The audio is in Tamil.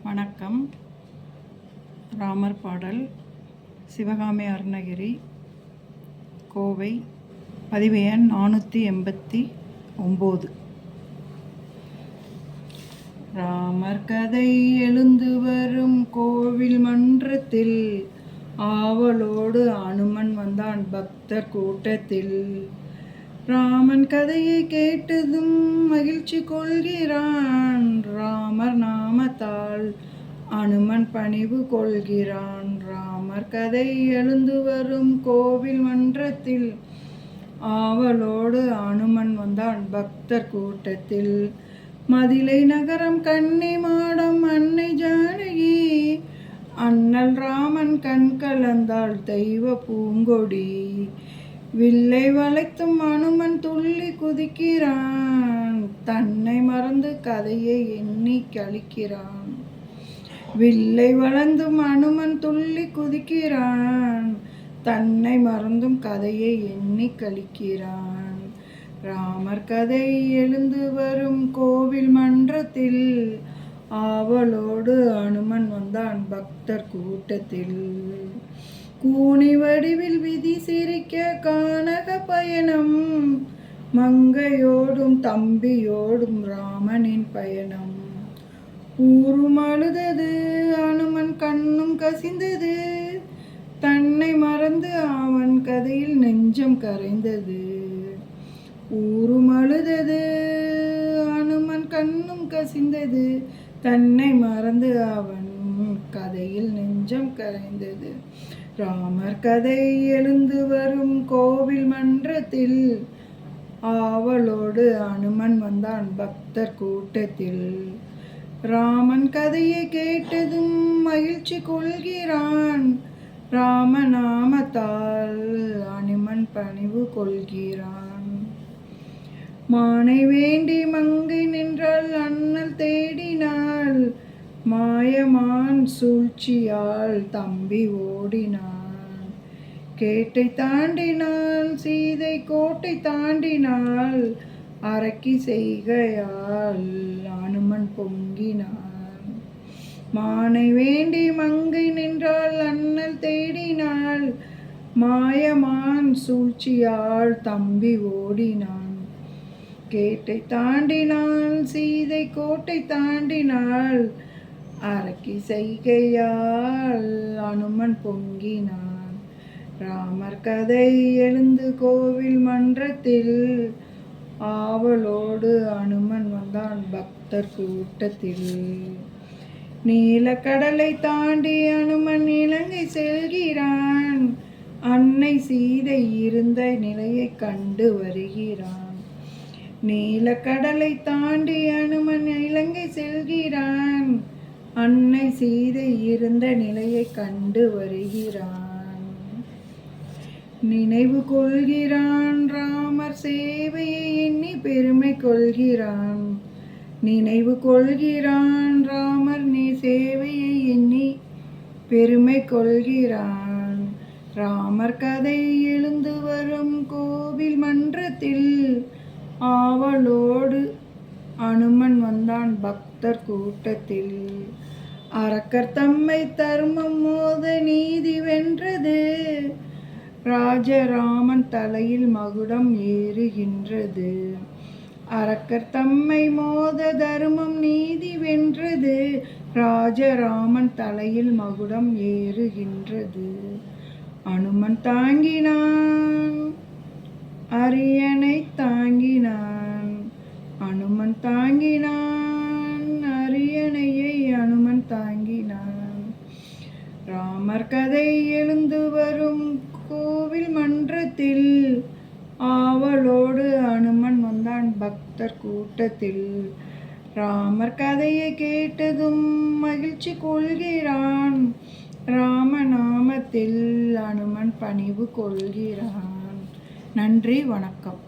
வணக்கம். ராமர் பாடல் சிவகாமி அருணகிரி, கோவை. பதிவு எண் 489. ராமர் கதை எழுந்து வரும் கோவில் மன்றத்தில், ஆவலோடு அனுமன் வந்தான் பக்தர் கூட்டத்தில். ராமன் கதையை கேட்டதும் மகிழ்ச்சி கொள்கிறான், ராமர் நாமத்தால் அனுமன் பணிவு கொள்கிறான். ராமர் கதை எழுந்து வரும் கோவில் மன்றத்தில், ஆவலோடு அனுமன் வந்தான் பக்தர் கூட்டத்தில். மதிலை நகரம் கன்னி மாடம் அன்னை ஜானகி, அண்ணல் ராமன் கண் கலந்தாள் தெய்வ பூங்கொடி. வில்லை வளைத்தும் அனுமன் துள்ளி குதிக்கிறான், தன்னை மறந்து கதையை எண்ணி கழிக்கிறான். வில்லை வளைந்தும் அனுமன் துள்ளி குதிக்கிறான், தன்னை மறந்தும் கதையை எண்ணி கழிக்கிறான். ராமர் கதை எழுந்து வரும் கோவில் மன்றத்தில், ஆவலோடு அனுமன் வந்தான் பக்தர் கூட்டத்தில். கூனி வடிவில் விதி சிரிக்க கானக பயணம், மங்கையோடும் தம்பியோடும் ராமனின் பயணம். ஊரும் அழுதது, அனுமன் கண்ணும் கசிந்தது, தன்னை மறந்து அவன் கதையில் நெஞ்சம் கரைந்தது. ஊரும் அழுதது, அனுமன் கண்ணும் கசிந்தது, தன்னை மறந்து அவன் கதையில் நெஞ்சம் கரைந்தது. ராமர் கதை எழுந்து வரும் கோவில் மன்றத்தில், ஆவலோடு அனுமன் வந்தான் பக்தர் கூட்டத்தில். ராமன் கதையை கேட்டதும் மகிழ்ச்சி கொள்கிறான், ராமநாமத்தால் அனுமன் பணிவு கொள்கிறான். மானை வேண்டி மங்கை நின்றால் அண்ணல் தேடினாள், மாயமான் சூழ்ச்சியால் தம்பி ஓடினான். கேட்டை தாண்டினாள் சீதை கோட்டை தாண்டினாள், அரக்கி செய்கையால் அனுமன் பொங்கினான். மானை வேண்டி மங்கை நின்றால் அண்ணல் தேடினாள், மாயமான் சூழ்ச்சியால் தம்பி ஓடினான். கேட்டை தாண்டினாள் சீதை கோட்டை தாண்டினாள், அரக்கி செய்கையால் அனுமன் பொங்கினான். ராமர் கதை எழுந்து கோவில் மன்றத்தில், ஆவலோடு அனுமன் வந்தான் பக்தர் கூட்டத்தில். நீலக்கடலை தாண்டி அனுமன் இலங்கை செல்கிறான், அன்னை சீதை இருந்த நிலையை கண்டு வருகிறான். நீலக்கடலை தாண்டி அனுமன் இலங்கை செல்கிறான், அன்னை சீதை இருந்த நிலையை கண்டு வருகிறான். நினைவு கொள்கிறான் ராமர் சேவையை எண்ணி பெருமை கொள்கிறான். நினைவு கொள்கிறான் ராமர் சேவையை எண்ணி பெருமை கொள்கிறான். ராமர் கதை எழுந்து வரும் கோவில் மன்றத்தில், ஆவலோடு அனுமன் வந்தான் பக்தர் கூட்டத்தில். அரக்கர் தம்மை தர்மம் மோத நீதி வென்றது, ராஜராமன் தலையில் மகுடம் ஏறுகின்றது. அரக்கர் தம்மை மோத தர்மம் நீதி வென்றது, ராஜராமன் தலையில் மகுடம் ஏறுகின்றது. அனுமன் தாங்கினான் அரியணை தாங்கினான், அனுமன் தாங்கினான் அரியணையை அனுமன் தாங்கினான். ராமர் கதை எழுந்து வரும் கோவில் மன்றத்தில், ஆவலோடு அனுமன் வந்தான் பக்தர் கூட்டத்தில். ராமர் கதையை கேட்டதும் மகிழ்ச்சி கொள்கிறான், ராமநாமத்தில் அனுமன் பணிவு கொள்கிறான். நன்றி, வணக்கம்.